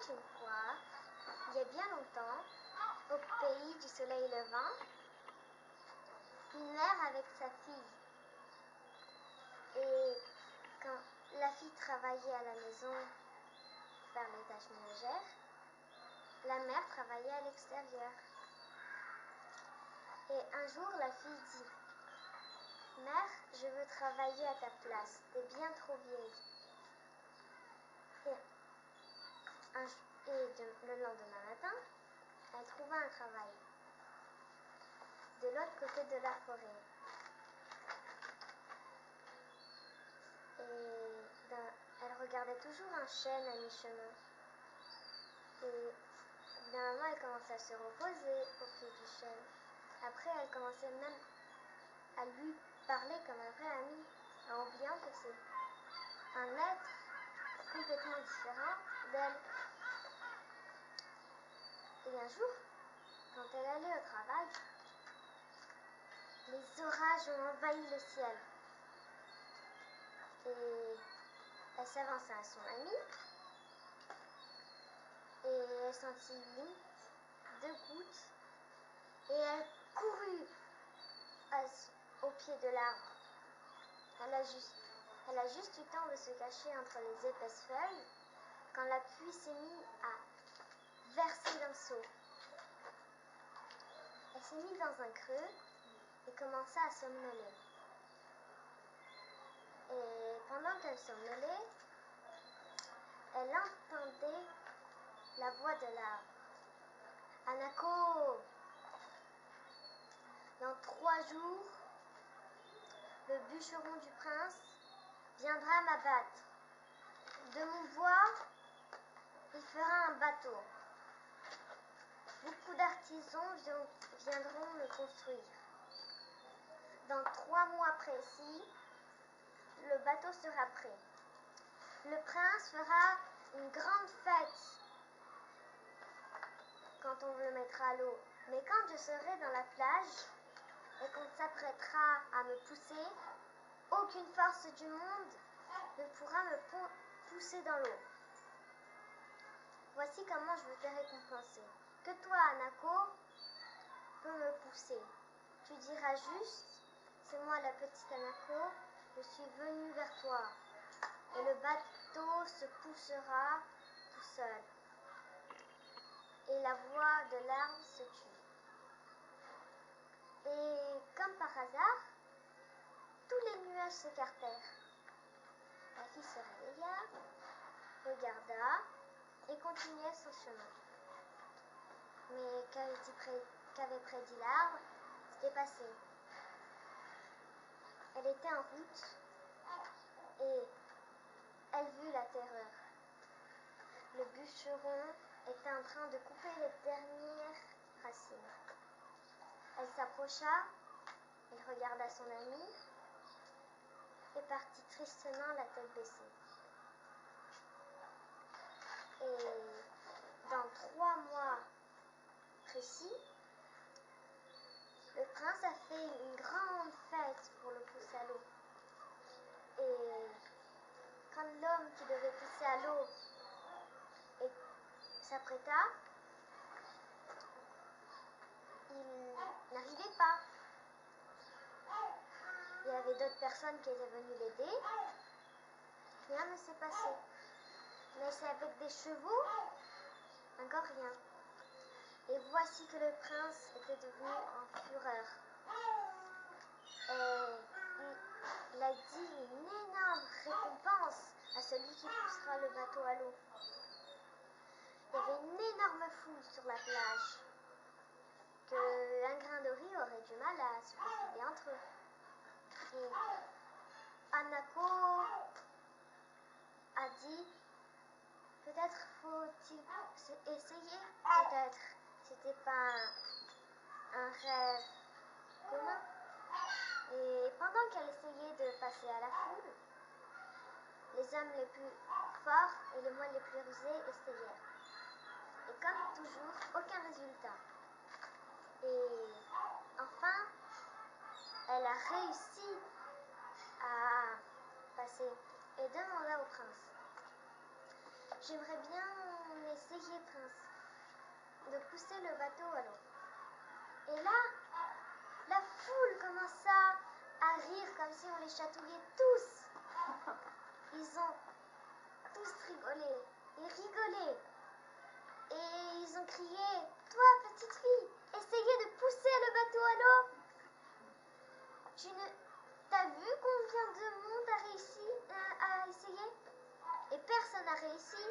une fois, il y a bien longtemps, au pays du soleil levant, une mère avec sa fille. Et quand la fille travaillait à la maison pour faire les tâches ménagères, la mère travaillait à l'extérieur. Et un jour, la fille dit: Mère, je veux travailler à ta place, t'es bien trop vieille. Le lendemain matin, elle trouva un travail de l'autre côté de la forêt. Elle regardait toujours un chêne à mi-chemin. Et d'un moment, elle commençait à se reposer au pied du chêne. Après, elle commençait même à lui parler comme un vrai ami, en oubliant que c'est un être complètement différent d'elle. Et un jour, quand elle allait au travail, les orages ont envahi le ciel. Et elle s'avança à son amie et elle sentit deux gouttes et elle courut au pied de l'arbre. Elle a juste eu le temps de se cacher entre les épaisses feuilles quand la pluie s'est mise à verser d'un seau. Elle s'est mise dans un creux et commença à somnoler. Et pendant qu'elle somnolait, elle entendait la voix de l'arbre. Hanako, dans 3 jours, le bûcheron du prince viendra m'abattre. De mon bois, il fera un bateau. Beaucoup d'artisans viendront le construire. Dans 3 mois précis, le bateau sera prêt. Le prince fera une grande fête quand on le mettra à l'eau. Mais quand je serai dans la plage et qu'on s'apprêtera à me pousser, aucune force du monde ne pourra me pousser dans l'eau. Voici comment je veux te récompenser. Que toi, Hanako, peux me pousser. Tu diras juste: c'est moi la petite Hanako, je suis venue vers toi. Et le bateau se poussera tout seul. Et la voix de l'arbre se tut. Et comme par hasard, tous les nuages s'écartèrent. La fille se réveilla, regarda et continua son chemin. Mais qu'avait prédit l'arbre s'était passé. Elle était en route et elle vit la terreur. Le bûcheron était en train de couper les dernières racines. Elle s'approcha, elle regarda son ami et partit tristement la tête baissée. Et dans 3 mois précis, le prince a fait une grande fête pour le pousser à l'eau. Et quand l'homme qui devait pousser à l'eau s'apprêta, il n'arrivait pas. Il y avait d'autres personnes qui étaient venues l'aider. Rien ne s'est passé. Mais c'est avec des chevaux, encore rien. Et voici que le prince était devenu en fureur. Il a dit une énorme récompense à celui qui poussera le bateau à l'eau. Il y avait une énorme foule sur la plage, qu'un grain de riz aurait du mal à se faufiler entre eux. Et Hanako a dit: peut-être faut-il essayer, peut-être c'était pas un rêve commun. Et pendant qu'elle essayait de passer à la foule, les hommes les plus forts et les moines les plus rusés essayèrent. Et comme toujours, aucun résultat. Et enfin, elle a réussi à passer et demanda au prince: j'aimerais bien Essayez, prince, de pousser le bateau à l'eau. Et là, la foule commença à rire comme si on les chatouillait tous. Ils ont tous rigolé et rigolé. Et ils ont crié, toi petite fille, essayez de pousser le bateau à l'eau. T'as vu combien de monde a réussi à essayer? Et personne n'a réussi.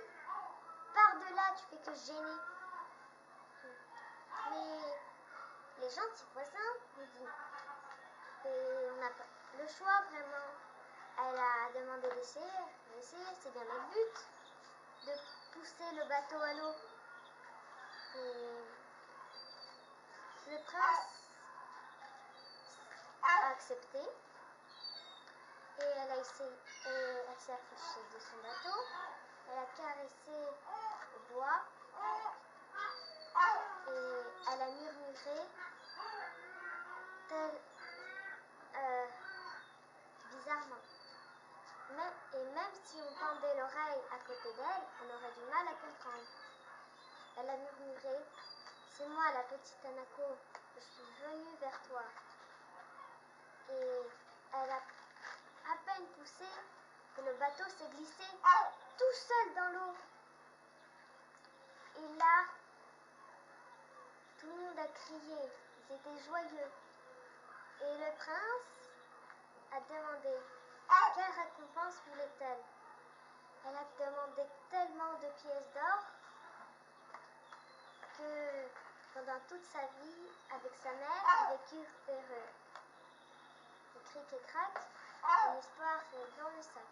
Par-delà, tu fais que gêner. Mais les gentils voisins nous disent, et on n'a pas le choix vraiment. Elle a demandé d'essayer, c'est bien le but de pousser le bateau à l'eau. Et le prince a accepté et elle a essayé, et elle s'est affichée de son bateau, elle a caressé le bois et elle a murmuré bizarrement. Et même si on tendait l'oreille à côté d'elle, on aurait du mal à comprendre. Elle a murmuré, c'est moi la petite Hanako, je suis venue vers toi. Et elle a à peine poussé que le bateau s'est glissé tout seul dans l'eau. Et là, tout le monde a crié, ils étaient joyeux. Et le prince a demandé quelle récompense voulait-elle. Elle a demandé tellement de pièces d'or que pendant toute sa vie, avec sa mère, ils vécurent heureux. Et cric et crac, et l'histoire est dans le sac.